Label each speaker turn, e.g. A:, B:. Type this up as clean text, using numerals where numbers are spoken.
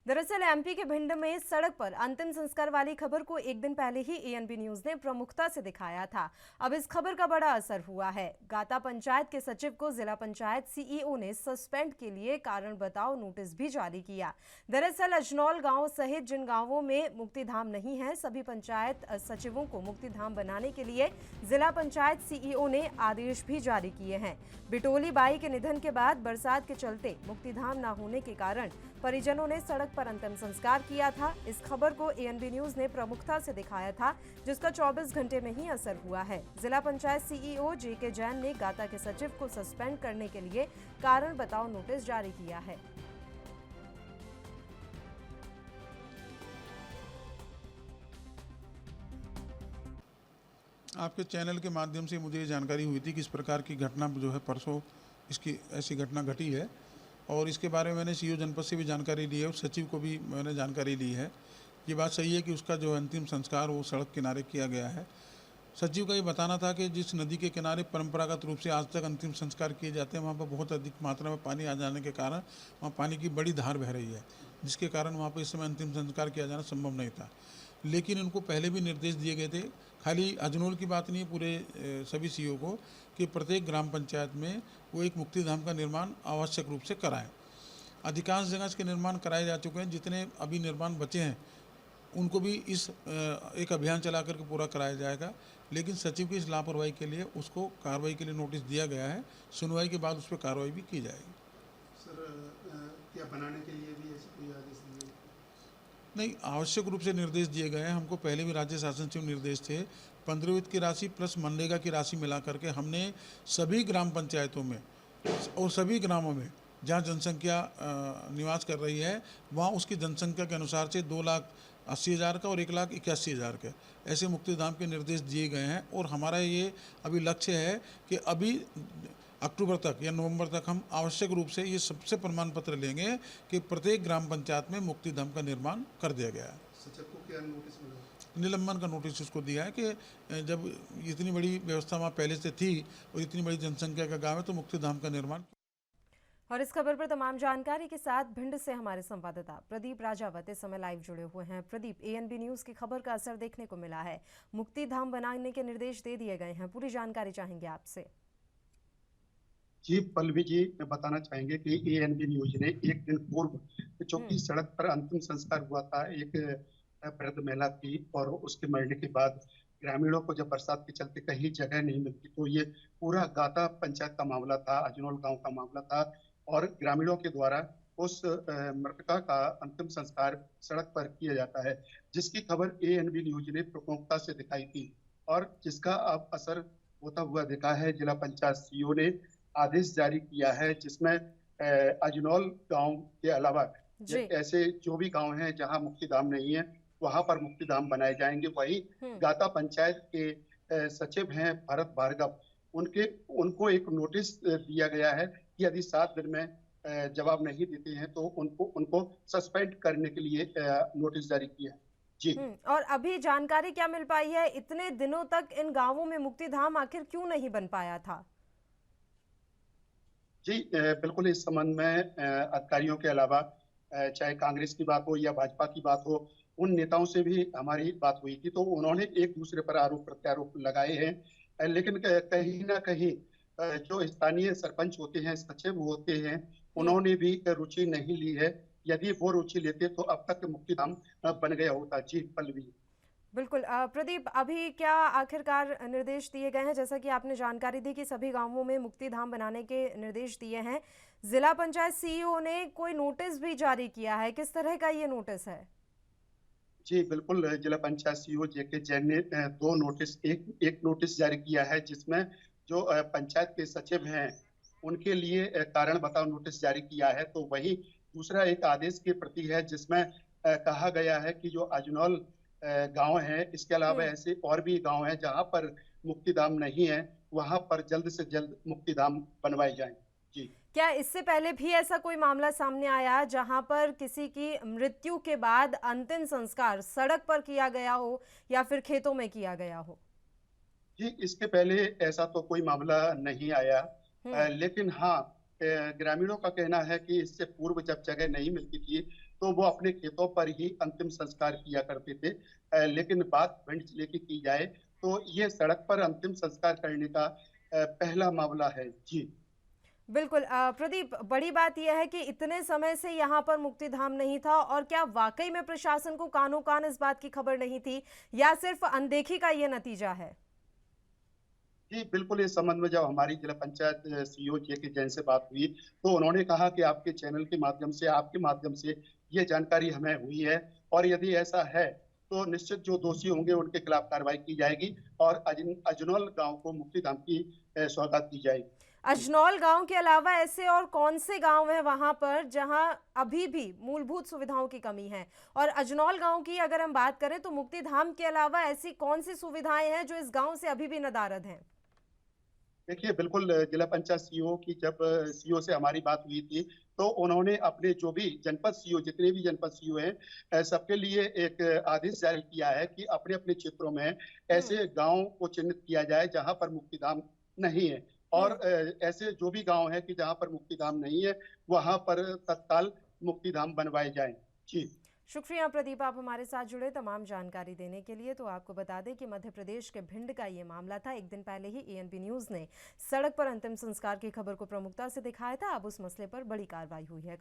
A: दरअसल एमपी के भिंड में सड़क पर अंतिम संस्कार वाली खबर को एक दिन पहले ही एएनबी न्यूज ने प्रमुखता से दिखाया था। अब इस खबर का बड़ा असर हुआ है। गाता पंचायत के सचिव को जिला पंचायत सीईओ ने सस्पेंड के लिए कारण बताओ नोटिस भी जारी किया। दरअसल अजनौल गांव सहित जिन गांवों में मुक्तिधाम नहीं है, सभी पंचायत सचिवों को मुक्तिधाम बनाने के लिए जिला पंचायत सीईओ ने आदेश भी जारी किए हैं। बिटोली बाई के निधन के बाद बरसात के चलते मुक्तिधाम न होने के कारण परिजनों ने सड़क पर अंतिम संस्कार किया था। इस खबर को एएनबी न्यूज ने प्रमुखता से दिखाया था, जिसका 24 घंटे में ही असर हुआ है। जिला पंचायत सीईओ जेके जैन ने गाता के सचिव को सस्पेंड करने के लिए कारण बताओ नोटिस जारी किया है।
B: आपके चैनल के माध्यम से मुझे जानकारी हुई थी कि इस प्रकार की घटना जो है परसों इसकी ऐसी घटना घटी है और इसके बारे में मैंने सीईओ जनपद से भी जानकारी ली है और सचिव को भी मैंने जानकारी ली है। ये बात सही है कि उसका जो अंतिम संस्कार वो सड़क किनारे किया गया है। सचिव का ये बताना था कि जिस नदी के किनारे परंपरागत रूप से आज तक अंतिम संस्कार किए जाते हैं, वहाँ पर बहुत अधिक मात्रा में पानी आ जाने के कारण वहाँ पानी की बड़ी धार बह रही है, जिसके कारण वहाँ पर इस समय अंतिम संस्कार किया जाना संभव नहीं था। लेकिन उनको पहले भी निर्देश दिए गए थे, खाली अजनौल की बात नहीं है, पूरे सभी सीईओ को, कि प्रत्येक ग्राम पंचायत में वो एक मुक्तिधाम का निर्माण आवश्यक रूप से कराएं। अधिकांश जगह इसके निर्माण कराए जा चुके हैं, जितने अभी निर्माण बचे हैं उनको भी इस एक अभियान चला करके पूरा कराया जाएगा। लेकिन सचिव की इस लापरवाही के लिए उसको कार्रवाई के लिए नोटिस दिया गया है। सुनवाई के बाद उस पर कार्रवाई भी की जाएगी।
C: सर, क्या बनाने के लिए भी ऐसे कोई आदेश दिए?
B: नहीं, आवश्यक रूप से निर्देश दिए गए हैं। हमको पहले भी राज्य शासन से निर्देश थे। 15 वित्त की राशि प्लस मनरेगा की राशि मिला करके हमने सभी ग्राम पंचायतों में और सभी ग्रामों में जहाँ जनसंख्या निवास कर रही है, वहाँ उसकी जनसंख्या के अनुसार से 2,80,000 का और 1,81,000 का ऐसे मुक्तिधाम के निर्देश दिए गए हैं। और हमारा ये अभी लक्ष्य है कि अभी अक्टूबर तक या नवंबर तक हम आवश्यक रूप से ये सबसे प्रमाण पत्र लेंगे कि प्रत्येक ग्राम पंचायत में मुक्तिधाम का निर्माण कर दिया गया है।
C: सचिव को क्या नोटिस मिला?
B: निलंबन का नोटिस उसको दिया है कि जब इतनी बड़ी व्यवस्था वहाँ पहले से थी और इतनी बड़ी जनसंख्या का गाँव है तो मुक्तिधाम का निर्माण।
A: और इस खबर पर तमाम जानकारी के साथ भिंड से हमारे संवाददाता प्रदीप राजावत इस समय लाइव जुड़े हुए हैं। प्रदीप, एएनबी न्यूज की खबर का असर देखने को मिला है, मुक्तिधाम बनाने के निर्देश दे दिए गए हैं, पूरी जानकारी चाहेंगे आपसे।
C: जी पल्लवी जी, बताना चाहेंगे कि एएनबी न्यूज ने एक दिन पूर्व जो कि सड़क पर अंतिम संस्कार हुआ था, एक वृद्ध महिला थी और उसके मरने के बाद ग्रामीणों को जब बरसात के चलते कहीं जगह नहीं मिलती, तो ये पूरा गाता पंचायत का मामला था, अजनौल गांव का मामला था और ग्रामीणों के द्वारा उस मृतका का अंतिम संस्कार सड़क पर किया जाता है, जिसकी खबर एएनबी न्यूज ने प्रमुखता से दिखाई थी और जिसका अब असर होता हुआ दिखा है। जिला पंचायत सीईओ ने आदेश जारी किया है, जिसमें अजनौल गांव के अलावा ऐसे जो भी गांव हैं जहां मुक्तिधाम नहीं है, वहां पर मुक्तिधाम बनाए जाएंगे। वही गाता पंचायत के सचिव हैं भरत भार्गव, उनको एक नोटिस दिया गया है कि यदि 7 दिन में जवाब नहीं देते हैं तो उनको सस्पेंड करने के लिए नोटिस जारी किया है। जी,
A: और अभी जानकारी क्या मिल पाई है, इतने दिनों तक इन गांवों में मुक्तिधाम आखिर क्यों नहीं बन पाया था?
C: जी, बिल्कुल इस संबंध में अधिकारियों के अलावा चाहे कांग्रेस की बात हो या भाजपा की बात हो, उन नेताओं से भी हमारी बात हुई थी, तो उन्होंने एक दूसरे पर आरोप प्रत्यारोप लगाए हैं। लेकिन कहीं ना कहीं जो स्थानीय सरपंच होते हैं, सचिव होते हैं, उन्होंने भी रुचि नहीं ली है। यदि वो रुचि लेते तो अब तक मुक्तिधाम बन गया होता। जी पल्लवी।
A: बिल्कुल प्रदीप, अभी क्या आखिरकार निर्देश दिए गए हैं? जैसा कि आपने जानकारी दी कि सभी गांवों में मुक्तिधाम बनाने के निर्देश दिए हैं, जिला पंचायत सीईओ ने कोई नोटिस भी जारी किया है, किस तरह का ये नोटिस है?
C: जी बिल्कुल, जिला पंचायत सीईओ जेके जैन ने एक नोटिस जारी किया है, जिसमें जो पंचायत के सचिव हैं उनके लिए कारण बताओ नोटिस जारी किया है। तो वही दूसरा एक आदेश की प्रति है, जिसमें कहा गया है कि जो अजनौल गांव है, इसके अलावा ऐसे और भी गांव हैं जहां पर मुक्तिधाम नहीं है, वहां पर जल्द से जल्द मुक्तिधाम बनवाए जाएं। जी,
A: क्या इससे पहले भी ऐसा कोई मामला सामने आया जहां पर किसी की मृत्यु के बाद अंतिम संस्कार सड़क पर किया गया हो या फिर खेतों में किया गया हो?
C: जी, इसके पहले ऐसा तो कोई मामला नहीं आया। लेकिन हाँ, ग्रामीणों का कहना है कि इससे पूर्व जब जगह नहीं मिलती थी तो वो अपने खेतों पर ही अंतिम संस्कार किया करते थे। लेकिन बात भिंड जिले की जाए तो ये सड़क पर अंतिम संस्कार करने का पहला मामला है। जी।
A: बिल्कुल प्रदीप, बड़ी बात यह है कि इतने समय से यहाँ पर मुक्तिधाम नहीं था, और क्या वाकई में प्रशासन को कानो कान इस बात की खबर नहीं थी, या सिर्फ अनदेखी का ये नतीजा है?
C: जी बिल्कुल, इस संबंध में जब हमारी जिला पंचायत सीईओ के जैन से बात हुई तो उन्होंने कहा कि आपके चैनल के माध्यम से, आपके माध्यम से ये जानकारी हमें हुई है, और यदि ऐसा है तो निश्चित जो दोषी होंगे उनके खिलाफ कार्रवाई की जाएगी और अजनौल गांव को मुक्तिधाम की सौगात दी जाएगी। जी।
A: अजनौल गांव के अलावा ऐसे और कौन से गांव हैं वहां पर जहां अभी भी मूलभूत सुविधाओं की कमी है? और अजनौल गांव की अगर हम बात करें तो मुक्तिधाम के अलावा ऐसी कौन सी सुविधाएं हैं जो इस गांव से अभी भी नदारद हैं?
C: देखिए बिल्कुल, जिला पंचायत सीईओ की जब सीईओ से हमारी बात हुई थी तो उन्होंने अपने जो भी जनपद सीईओ, जितने भी जनपद सीईओ हैं, सबके लिए एक आदेश जारी किया है कि अपने अपने क्षेत्रों में
A: हम्म।
C: ऐसे गांव को चिन्हित किया जाए जहां पर मुक्तिधाम नहीं है, और
A: हम्म।
C: ऐसे जो भी गांव है कि जहां पर मुक्तिधाम नहीं है वहां पर तत्काल मुक्तिधाम बनवाए जाएं। जी।
A: शुक्रिया प्रदीप, आप हमारे साथ जुड़े तमाम जानकारी देने के लिए। तो आपको बता दें कि मध्य प्रदेश के भिंड का ये मामला था। एक दिन पहले ही एएनबी न्यूज ने सड़क पर अंतिम संस्कार की खबर को प्रमुखता से दिखाया था। अब उस मसले पर बड़ी कार्रवाई हुई है।